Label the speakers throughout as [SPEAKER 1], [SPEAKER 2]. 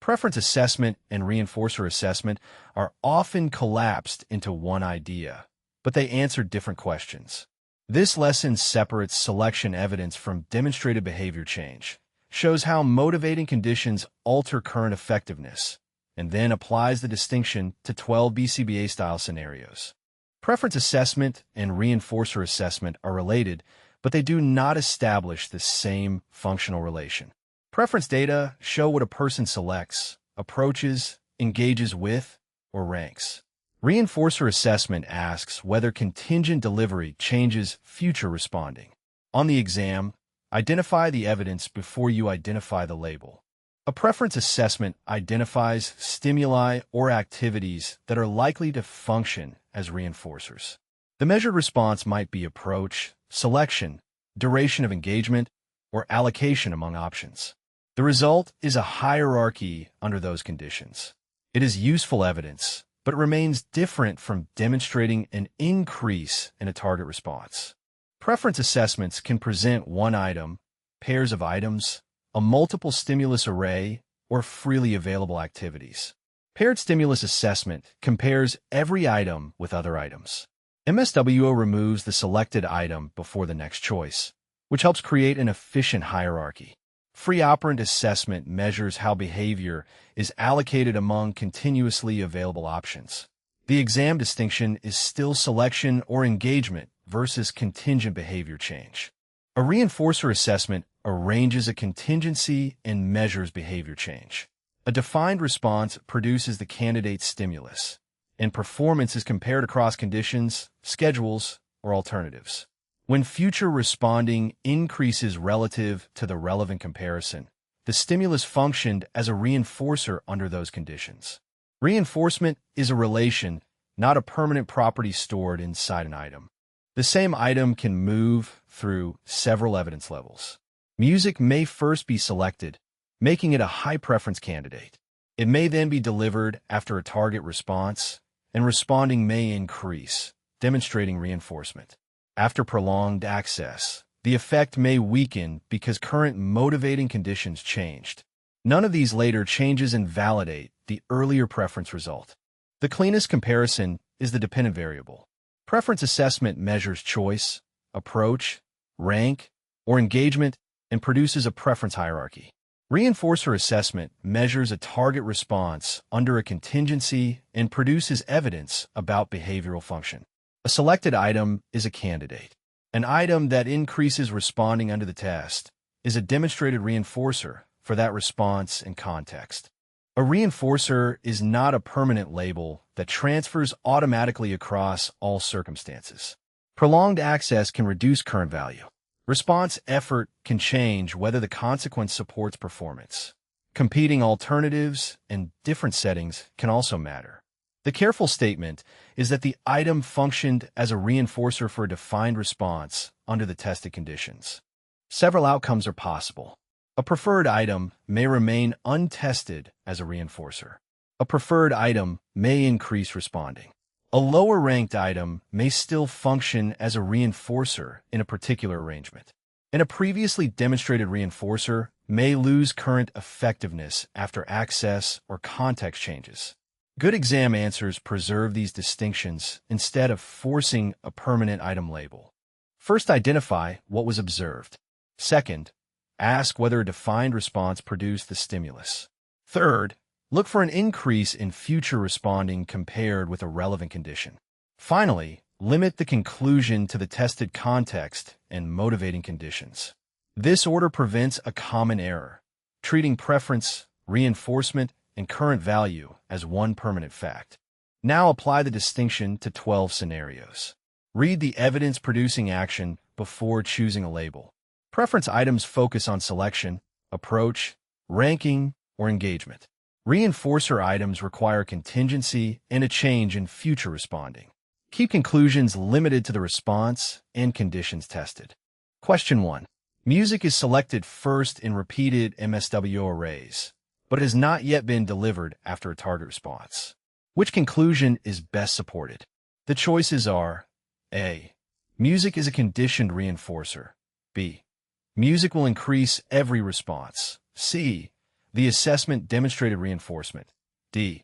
[SPEAKER 1] Preference assessment and reinforcer assessment are often collapsed into one idea, but they answer different questions. This lesson separates selection evidence from demonstrated behavior change, shows how motivating conditions alter current effectiveness, and then applies the distinction to 12 BCBA-style scenarios. Preference assessment and reinforcer assessment are related, but they do not establish the same functional relation. Preference data show what a person selects, approaches, engages with, or ranks. Reinforcer assessment asks whether contingent delivery changes future responding. On the exam, identify the evidence before you identify the label. A preference assessment identifies stimuli or activities that are likely to function as reinforcers. The measured response might be approach, selection, duration of engagement, or allocation among options. The result is a hierarchy under those conditions. It is useful evidence, but remains different from demonstrating an increase in a target response. Preference assessments can present one item, pairs of items, a multiple stimulus array, or freely available activities. Paired stimulus assessment compares every item with other items. MSWO removes the selected item before the next choice, which helps create an efficient hierarchy. Free operant assessment measures how behavior is allocated among continuously available options. The exam distinction is still selection or engagement versus contingent behavior change. A reinforcer assessment arranges a contingency and measures behavior change. A defined response produces the candidate's stimulus, and performance is compared across conditions, schedules, or alternatives. When future responding increases relative to the relevant comparison, the stimulus functioned as a reinforcer under those conditions. Reinforcement is a relation, not a permanent property stored inside an item. The same item can move through several evidence levels. Music may first be selected, making it a high-preference candidate. It may then be delivered after a target response, and responding may increase, demonstrating reinforcement. After prolonged access, the effect may weaken because current motivating conditions changed. None of these later changes invalidate the earlier preference result. The cleanest comparison is the dependent variable. Preference assessment measures choice, approach, rank, or engagement and produces a preference hierarchy. Reinforcer assessment measures a target response under a contingency and produces evidence about behavioral function. A selected item is a candidate. An item that increases responding under the test is a demonstrated reinforcer for that response and context. A reinforcer is not a permanent label that transfers automatically across all circumstances. Prolonged access can reduce current value. Response effort can change whether the consequence supports performance. Competing alternatives and different settings can also matter. The careful statement is that the item functioned as a reinforcer for a defined response under the tested conditions. Several outcomes are possible. A preferred item may remain untested as a reinforcer. A preferred item may increase responding. A lower-ranked item may still function as a reinforcer in a particular arrangement. And a previously demonstrated reinforcer may lose current effectiveness after access or context changes. Good exam answers preserve these distinctions instead of forcing a permanent item label. First, identify what was observed. Second, ask whether a defined response produced the stimulus. Third, look for an increase in future responding compared with a relevant condition. Finally, limit the conclusion to the tested context and motivating conditions. This order prevents a common error, treating preference, reinforcement, and current value as one permanent fact. Now apply the distinction to 12 scenarios. Read the evidence-producing action before choosing a label. Preference items focus on selection, approach, ranking, or engagement. Reinforcer items require contingency and a change in future responding. Keep conclusions limited to the response and conditions tested. Question 1. Music is selected first in repeated MSWO arrays, but it has not yet been delivered after a target response. Which conclusion is best supported? The choices are A. Music is a conditioned reinforcer. B. Music will increase every response. C. The assessment demonstrated reinforcement. D.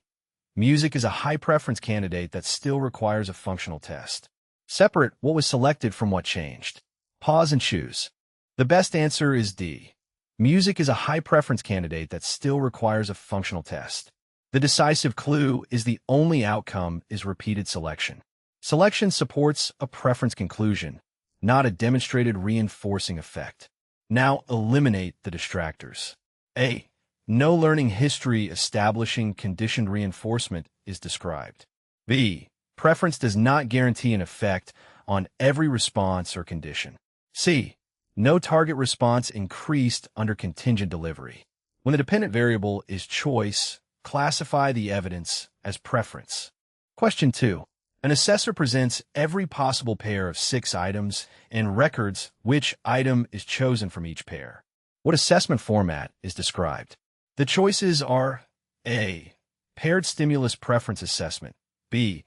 [SPEAKER 1] Music is a high preference candidate that still requires a functional test. Separate what was selected from what changed. Pause and choose. The best answer is D. Music is a high preference candidate that still requires a functional test. The decisive clue is the only outcome is repeated selection. Selection supports a preference conclusion, not a demonstrated reinforcing effect. Now eliminate the distractors. A. No learning history establishing conditioned reinforcement is described. B. Preference does not guarantee an effect on every response or condition. C. No target response increased under contingent delivery. When the dependent variable is choice, classify the evidence as preference. Question 2. An assessor presents every possible pair of 6 items and records which item is chosen from each pair. What assessment format is described? The choices are A. Paired stimulus preference assessment. B.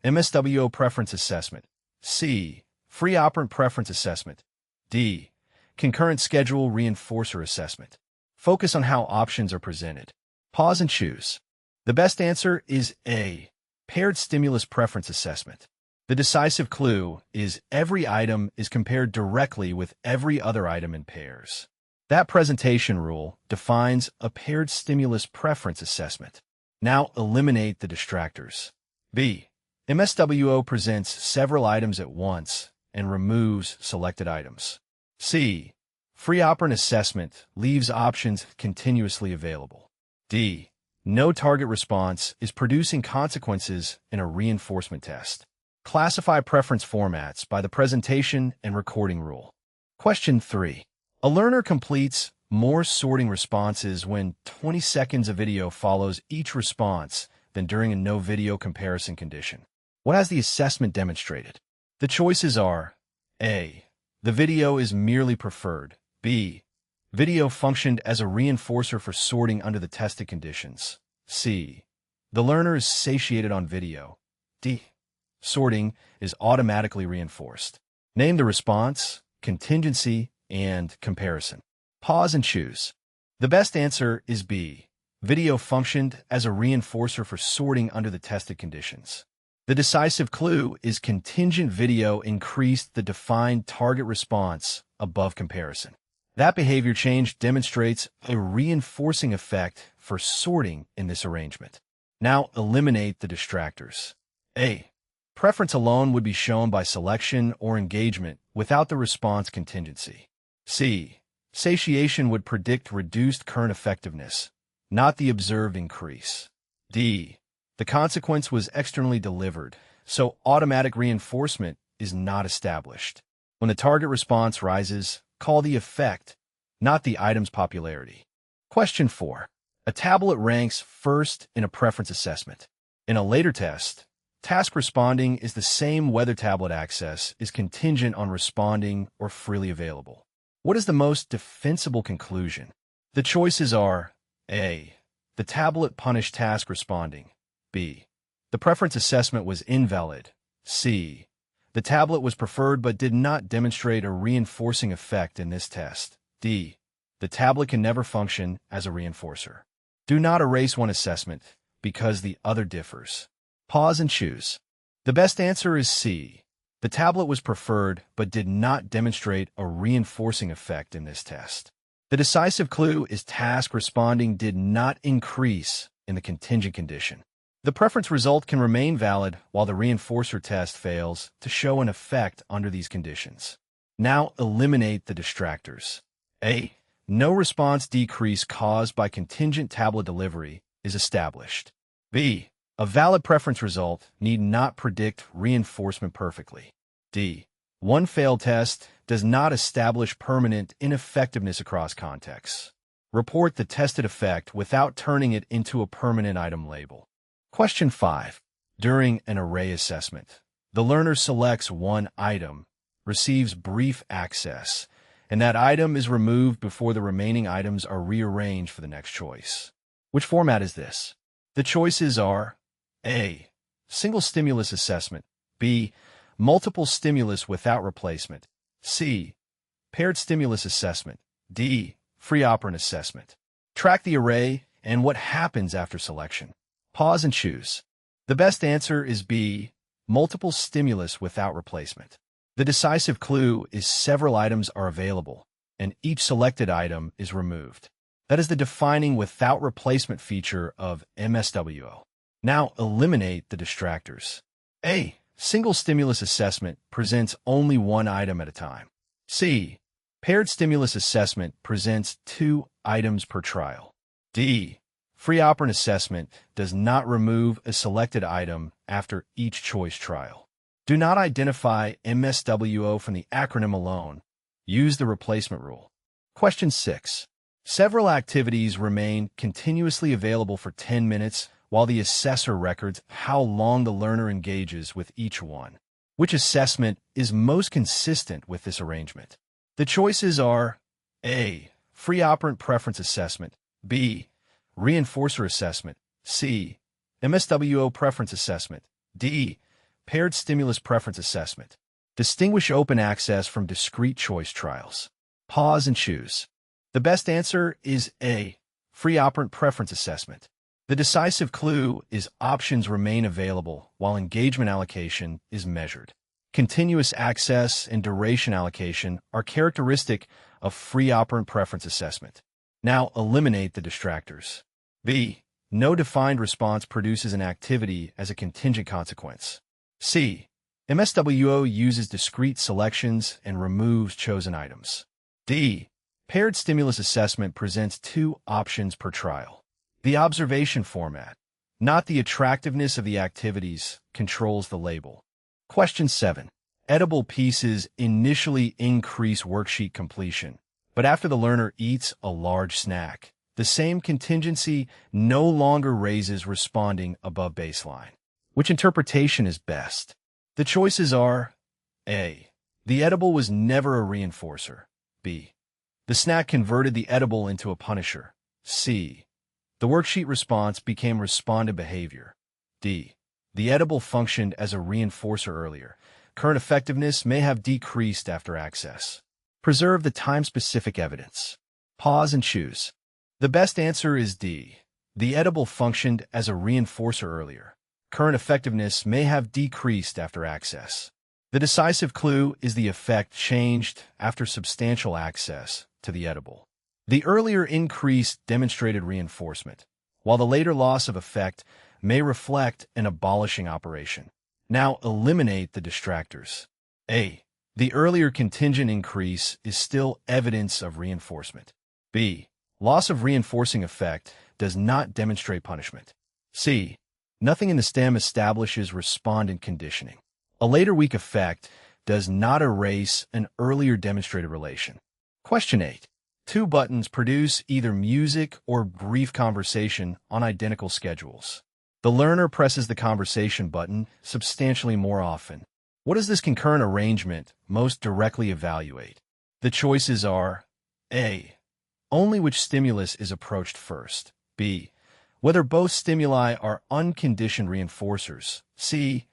[SPEAKER 1] MSWO preference assessment. C. Free operant preference assessment. D. Concurrent schedule reinforcer assessment. Focus on how options are presented. Pause and choose. The best answer is A. Paired stimulus preference assessment. The decisive clue is every item is compared directly with every other item in pairs. That presentation rule defines a paired stimulus preference assessment. Now eliminate the distractors. B. MSWO presents several items at once and removes selected items. C. Free operant assessment leaves options continuously available. D. No target response is producing consequences in a reinforcement test. Classify preference formats by the presentation and recording rule. Question 3. A learner completes more sorting responses when 20 seconds of video follows each response than during a no video comparison condition. What has the assessment demonstrated? The choices are A. The video is merely preferred. B. Video functioned as a reinforcer for sorting under the tested conditions. C. The learner is satiated on video. D. Sorting is automatically reinforced. Name the response, contingency, and comparison. Pause and choose. The best answer is B. Video functioned as a reinforcer for sorting under the tested conditions. The decisive clue is contingent video increased the defined target response above comparison. That behavior change demonstrates a reinforcing effect for sorting in this arrangement. Now eliminate the distractors. A. Preference alone would be shown by selection or engagement without the response contingency. C. Satiation would predict reduced current effectiveness, not the observed increase. D. The consequence was externally delivered, so automatic reinforcement is not established. When the target response rises, call the effect, not the item's popularity. Question 4. A tablet ranks first in a preference assessment. In a later test, task responding is the same whether tablet access is contingent on responding or freely available. What is the most defensible conclusion? The choices are A. The tablet punished task responding. B. The preference assessment was invalid. C. The tablet was preferred but did not demonstrate a reinforcing effect in this test. D. The tablet can never function as a reinforcer. Do not erase one assessment because the other differs. Pause and choose. The best answer is C. The tablet was preferred but did not demonstrate a reinforcing effect in this test. The decisive clue is task responding did not increase in the contingent condition. The preference result can remain valid while the reinforcer test fails to show an effect under these conditions. Now eliminate the distractors. A. No response decrease caused by contingent tablet delivery is established. B. A valid preference result need not predict reinforcement perfectly. D. One failed test does not establish permanent ineffectiveness across contexts. Report the tested effect without turning it into a permanent item label. Question 5. During an array assessment, the learner selects one item, receives brief access, and that item is removed before the remaining items are rearranged for the next choice. Which format is this? The choices are A. Single stimulus assessment. B. Multiple stimulus without replacement. C. Paired stimulus assessment. D. Free operant assessment. Track the array and what happens after selection. Pause and choose. The best answer is B, multiple stimulus without replacement. The decisive clue is several items are available, and each selected item is removed. That is the defining without replacement feature of MSWO. Now eliminate the distractors. A, single stimulus assessment presents only one item at a time. C, paired stimulus assessment presents 2 items per trial. D, free operant assessment does not remove a selected item after each choice trial. Do not identify MSWO from the acronym alone. Use the replacement rule. Question 6. Several activities remain continuously available for 10 minutes while the assessor records how long the learner engages with each one. Which assessment is most consistent with this arrangement? The choices are A, free operant preference assessment, B, reinforcer assessment, C, MSWO preference assessment, D, paired stimulus preference assessment. Distinguish open access from discrete choice trials. Pause and choose. The best answer is A, free operant preference assessment. The decisive clue is options remain available while engagement allocation is measured. Continuous access and duration allocation are characteristic of free operant preference assessment. Now eliminate the distractors. B, no defined response produces an activity as a contingent consequence. C, MSWO uses discrete selections and removes chosen items. D, paired stimulus assessment presents 2 options per trial. The observation format, not the attractiveness of the activities, controls the label. Question 7. Edible pieces initially increase worksheet completion, but after the learner eats a large snack, the same contingency no longer raises responding above baseline. Which interpretation is best? The choices are A, the edible was never a reinforcer. B, the snack converted the edible into a punisher. C, the worksheet response became responded behavior. D, the edible functioned as a reinforcer earlier. Current effectiveness may have decreased after access. Preserve the time-specific evidence. Pause and choose. The best answer is D, the edible functioned as a reinforcer earlier. Current effectiveness may have decreased after access. The decisive clue is the effect changed after substantial access to the edible. The earlier increase demonstrated reinforcement, while the later loss of effect may reflect an abolishing operation. Now eliminate the distractors. A, the earlier contingent increase is still evidence of reinforcement. B, loss of reinforcing effect does not demonstrate punishment. C, nothing in the stem establishes respondent conditioning. A later weak effect does not erase an earlier demonstrated relation. Question 8. 2 buttons produce either music or brief conversation on identical schedules. The learner presses the conversation button substantially more often. What does this concurrent arrangement most directly evaluate? The choices are A, only which stimulus is approached first. B, whether both stimuli are unconditioned reinforcers. C,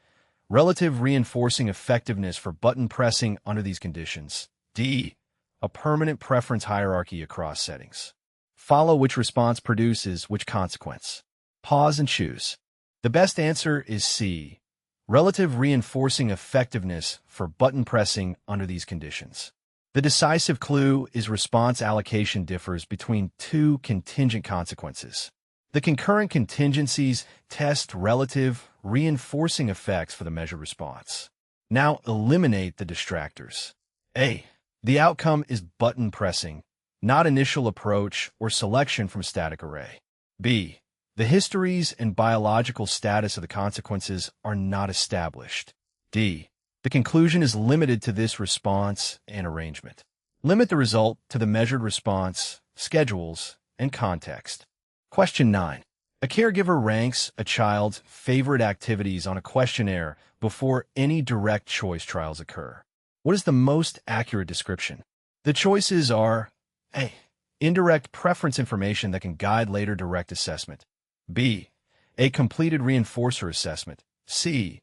[SPEAKER 1] relative reinforcing effectiveness for button pressing under these conditions. D, a permanent preference hierarchy across settings. Follow which response produces which consequence. Pause and choose. The best answer is C, relative reinforcing effectiveness for button pressing under these conditions. The decisive clue is response allocation differs between 2 contingent consequences. The concurrent contingencies test relative reinforcing effects for the measured response. Now eliminate the distractors. A, the outcome is button pressing, not initial approach or selection from static array. B, the histories and biological status of the consequences are not established. D, the conclusion is limited to this response and arrangement. Limit the result to the measured response, schedules, and context. Question 9. A caregiver ranks a child's favorite activities on a questionnaire before any direct choice trials occur. What is the most accurate description? The choices are A, indirect preference information that can guide later direct assessment. B, a completed reinforcer assessment. C,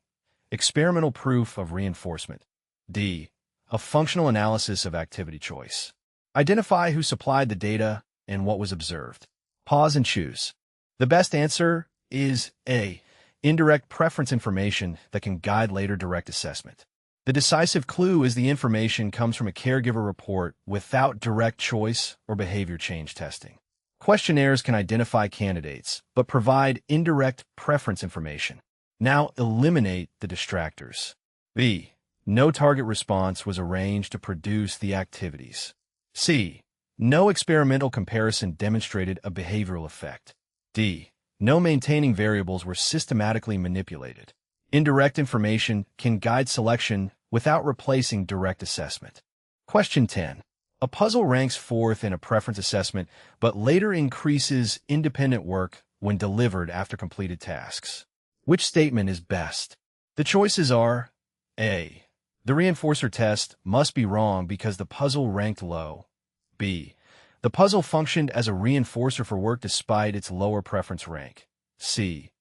[SPEAKER 1] experimental proof of reinforcement. D, a functional analysis of activity choice. Identify who supplied the data and what was observed. Pause and choose. The best answer is A. Indirect preference information that can guide later direct assessment. The decisive clue is the information comes from a caregiver report without direct choice or behavior change testing. Questionnaires can identify candidates, but provide indirect preference information. Now eliminate the distractors. B. No target response was arranged to produce the activities. C. No experimental comparison demonstrated a behavioral effect. D. No maintaining variables were systematically manipulated. Indirect information can guide selection without replacing direct assessment. Question 10. A puzzle ranks fourth in a preference assessment, but later increases independent work when delivered after completed tasks. Which statement is best? The choices are A. The reinforcer test must be wrong because the puzzle ranked low. B. The puzzle functioned as a reinforcer for work despite its lower preference rank. C.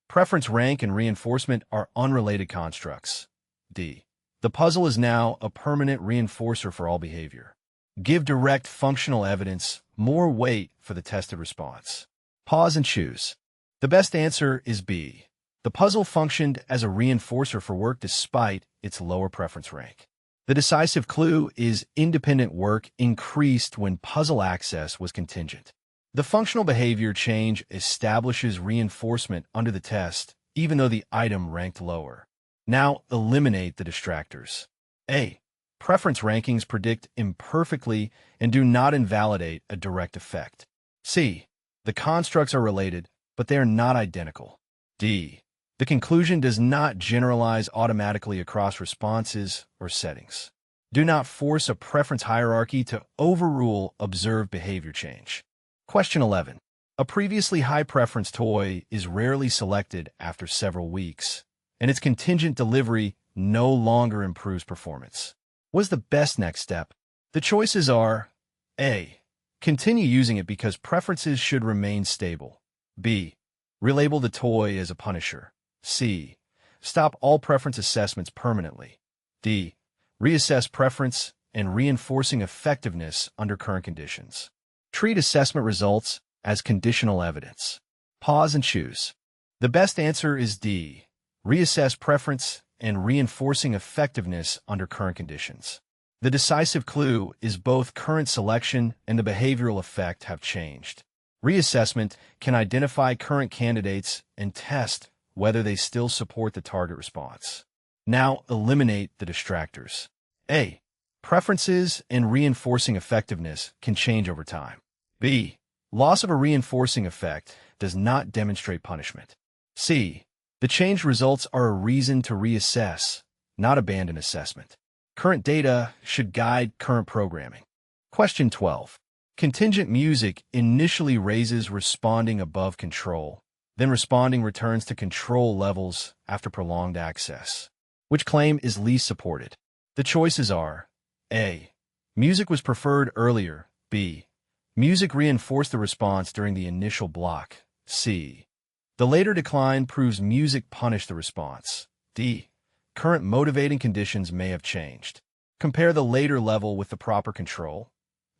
[SPEAKER 1] Preference rank and reinforcement are unrelated constructs. D. The puzzle is now a permanent reinforcer for all behavior. Give direct functional evidence more weight for the tested response. Pause and choose. The best answer is B. The puzzle functioned as a reinforcer for work despite its lower preference rank. The decisive clue is independent work increased when puzzle access was contingent. The functional behavior change establishes reinforcement under the test, even though the item ranked lower. Now eliminate the distractors. A. Preference rankings predict imperfectly and do not invalidate a direct effect. C. The constructs are related, but they are not identical. D. The conclusion does not generalize automatically across responses or settings. Do not force a preference hierarchy to overrule observed behavior change. Question 11. A previously high preference toy is rarely selected after several weeks, and its contingent delivery no longer improves performance. What is the best next step? The choices are A. Continue using it because preferences should remain stable. B. Relabel the toy as a punisher. C. Stop all preference assessments permanently. D. Reassess preference and reinforcing effectiveness under current conditions. Treat assessment results as conditional evidence. Pause and choose. The best answer is D. Reassess preference and reinforcing effectiveness under current conditions. The decisive clue is both current selection and the behavioral effect have changed. Reassessment can identify current candidates and test whether they still support the target response. Now eliminate the distractors. A. Preferences and reinforcing effectiveness can change over time. B. Loss of a reinforcing effect does not demonstrate punishment. C. The changed results are a reason to reassess, not abandon assessment. Current data should guide current programming. Question 12. Contingent music initially raises responding above control, then responding returns to control levels after prolonged access. Which claim is least supported? The choices are A. Music was preferred earlier. B. Music reinforced the response during the initial block. C. The later decline proves music punished the response. D. Current motivating conditions may have changed. Compare the later level with the proper control,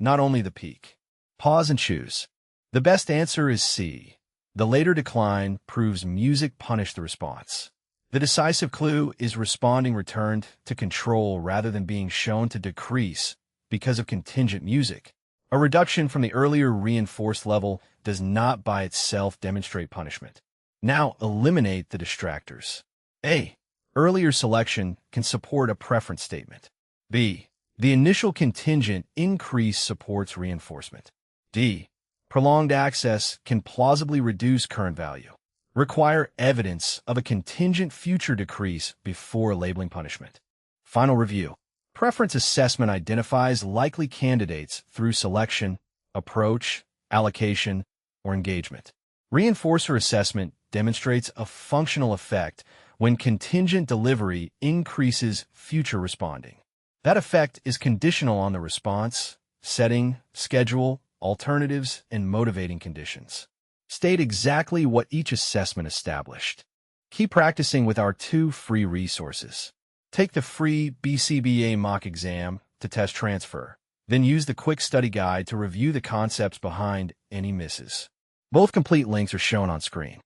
[SPEAKER 1] not only the peak. Pause and choose. The best answer is C. The later decline proves music punished the response. The decisive clue is responding returned to control rather than being shown to decrease because of contingent music. A reduction from the earlier reinforced level does not by itself demonstrate punishment. Now eliminate the distractors. A. Earlier selection can support a preference statement. B. The initial contingent increase supports reinforcement. D. Prolonged access can plausibly reduce current value. Require evidence of a contingent future decrease before labeling punishment. Final review. Preference assessment identifies likely candidates through selection, approach, allocation, or engagement. Reinforcer assessment demonstrates a functional effect when contingent delivery increases future responding. That effect is conditional on the response, setting, schedule, alternatives, and motivating conditions. State exactly what each assessment established. Keep practicing with our 2 free resources. Take the free BCBA mock exam to test transfer, then use the quick study guide to review the concepts behind any misses. Both complete links are shown on screen.